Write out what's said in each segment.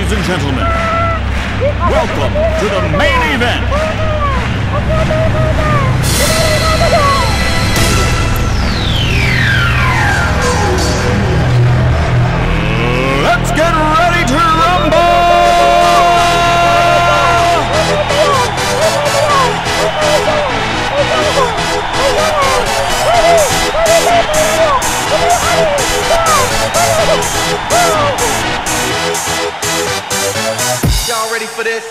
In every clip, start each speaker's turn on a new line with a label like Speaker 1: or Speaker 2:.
Speaker 1: Ladies and gentlemen, welcome to the main event. Let's get ready to rumble!
Speaker 2: Y'all ready for this?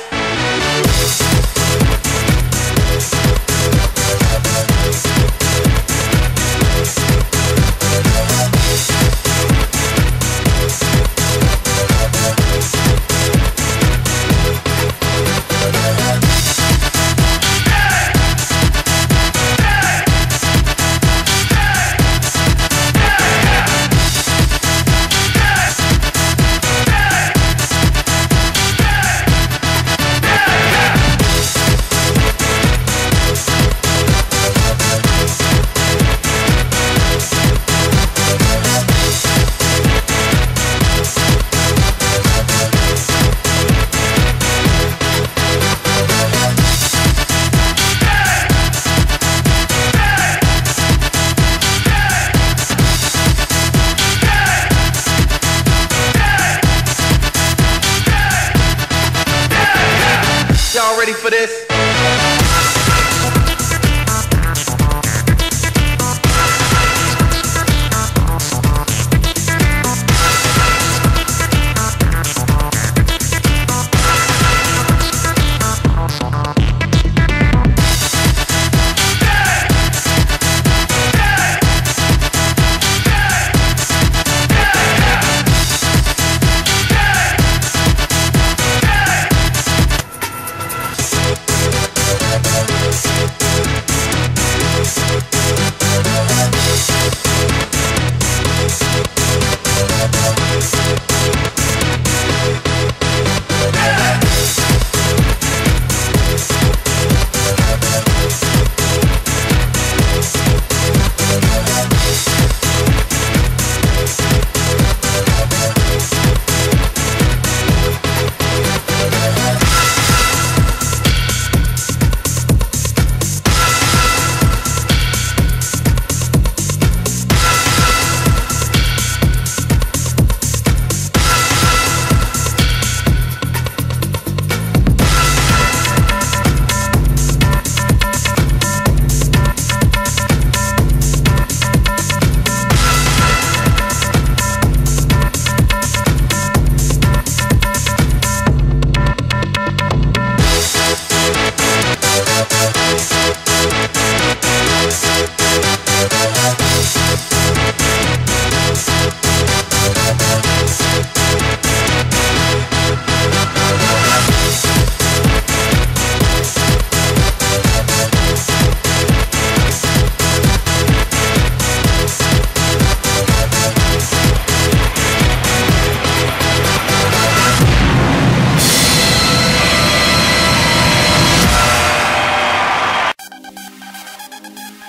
Speaker 2: Y'all ready for this?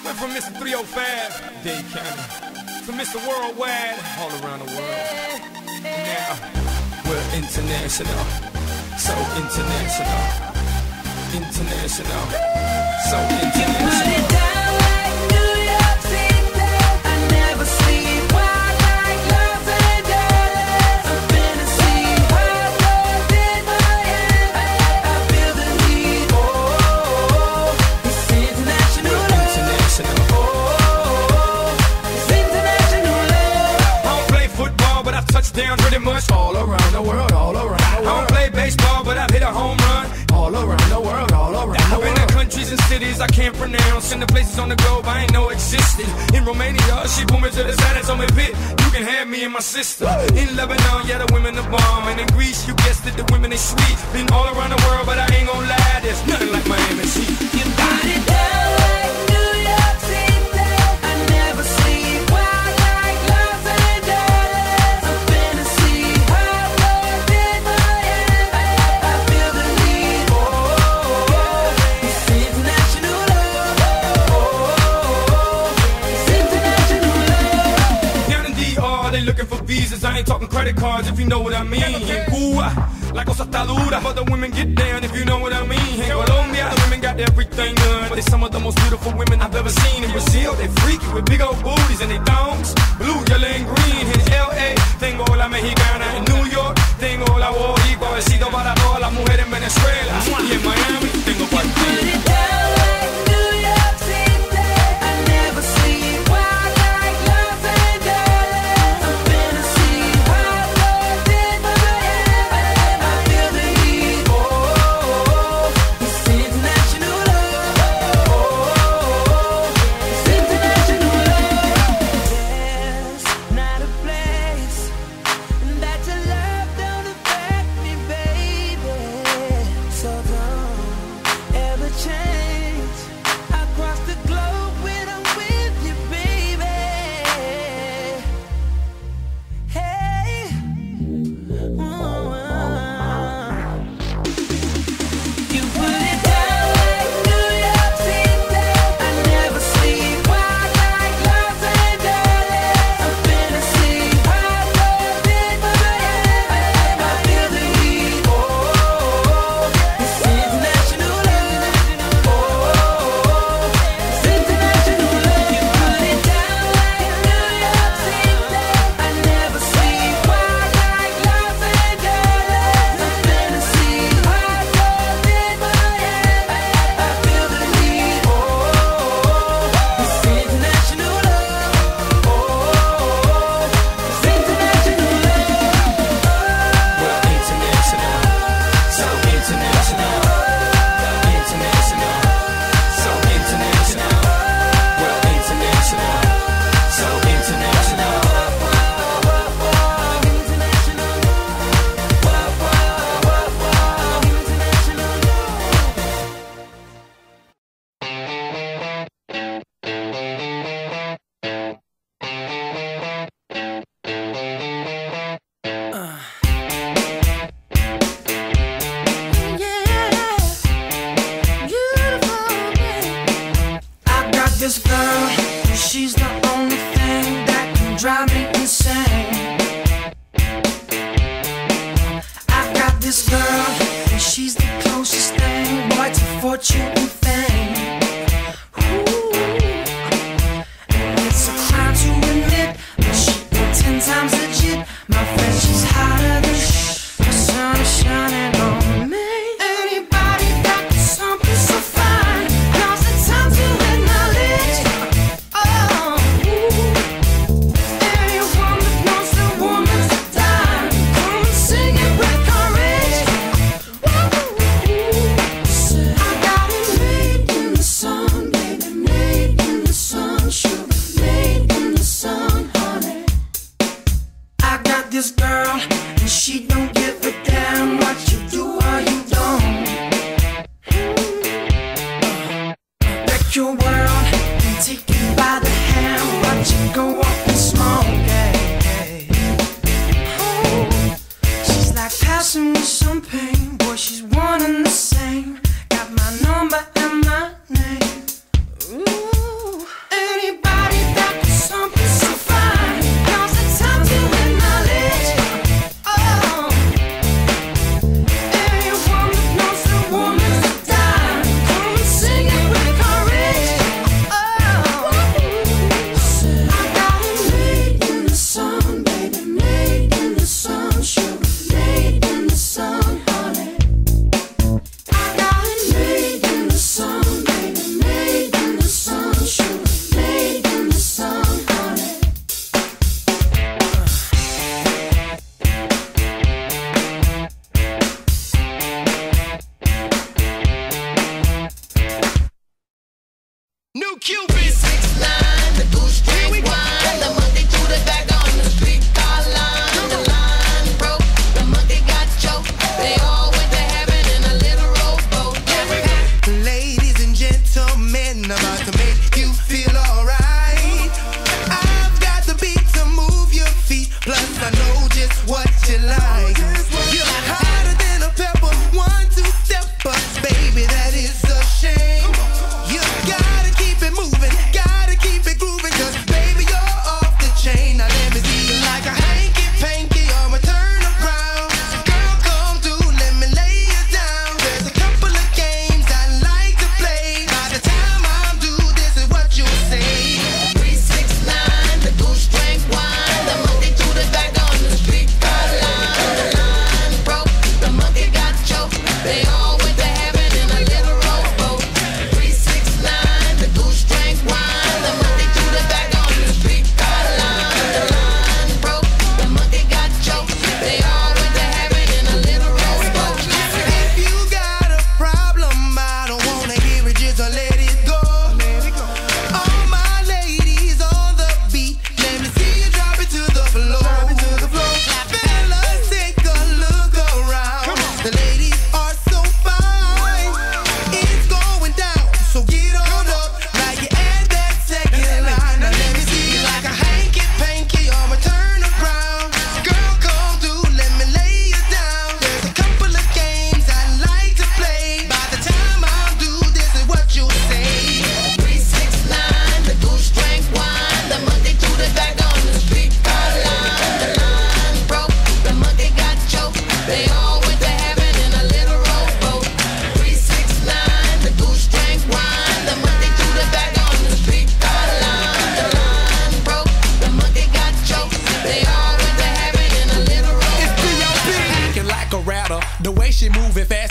Speaker 3: Went from Mr. 305, Dade County, to Mr. Worldwide, all around the world. Now, we're international, so international, international, so international. Down pretty much all around the world, all around the world. I don't play baseball, but I've hit a home run all around the world, all around the world. I've been to countries and cities I can't pronounce, and the places on the globe I ain't know existed. In Romania, she pulled me to the side and told me, "Pit, you can have me and my sister." In Lebanon, yeah, the women are bomb, and in Greece, you guessed it, the women they sweet. Been all around the world, but I ain't gonna lie, there's nothing like Miami Heat. You got it down like New York City. I never sleep. Wild like Los Angeles. I've been to see Harvard in Miami. I feel the need. Oh, it's international love. Oh, it's international love. Down in DR, they looking for visas. I I ain't talking credit cards if you know what I mean. Cuba, la cosa está dura, but the women get down if you know what I mean. In Colombia, the women got everything done, but they some of the most beautiful women I've ever seen. In Brazil, they freaky with big old booties and they thongs, blue, yellow, and green. In L.A., tengo la mexicana. In New York, tengo la boricua. Besito para todas las mujeres en Venezuela. Y en Miami, tengo cualquiera.
Speaker 4: So come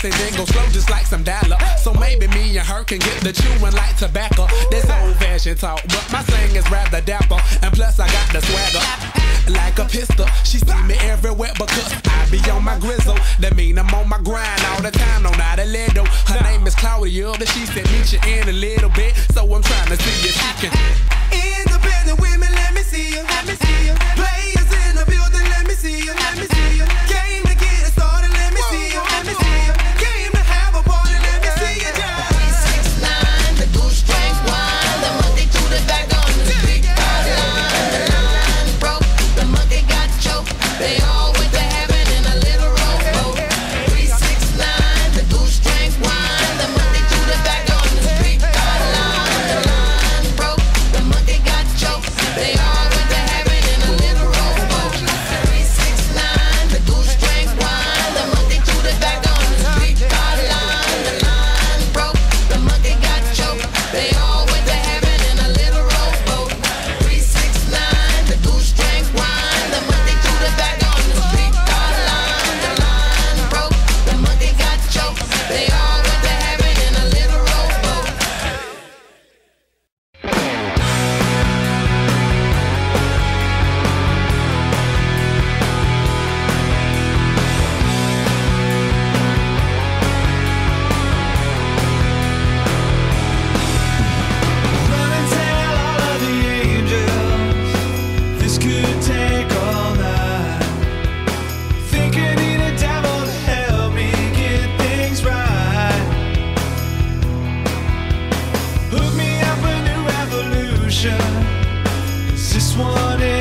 Speaker 4: fast and then go slow just like some dollar. So maybe me and her can get the chewing like tobacco. That's old fashioned talk, but my slang is rather dapper. And plus I got the swagger like a pistol. She see me everywhere because I be on my grizzle. That mean I'm on my grind all the time, no not a little. Her name is Claudia, but she said meet you in a little bit. So I'm trying to see if she can.
Speaker 5: Independent women, let me see you. Let me see you. Players in the building, let me see you. Let me see you. Came to get it started, let me see you. Let me see you. Came to have a party, let me see you.
Speaker 6: 369, the goose drank wine, the monkey threw the back on the street. The line broke, the monkey got choked. They all went to heaven in a little rowboat. 369, the goose drank wine, the monkey threw the back on the street. The line broke, the monkey got choked. They all went to heaven in a little rowboat. 369, the goose drank wine, the monkey threw the back on the street. The line broke, the monkey got choked. They all went to heaven in a little rowboat. 369, the goose drank wine, the monkey threw the back on the street. The line broke, the monkey got choked. They all went to heaven in a little rowboat.
Speaker 5: Run and tell all of the angels, this could take all night. Think I need a devil to help me get things right. Hook me up a new revolution, 'cause this one is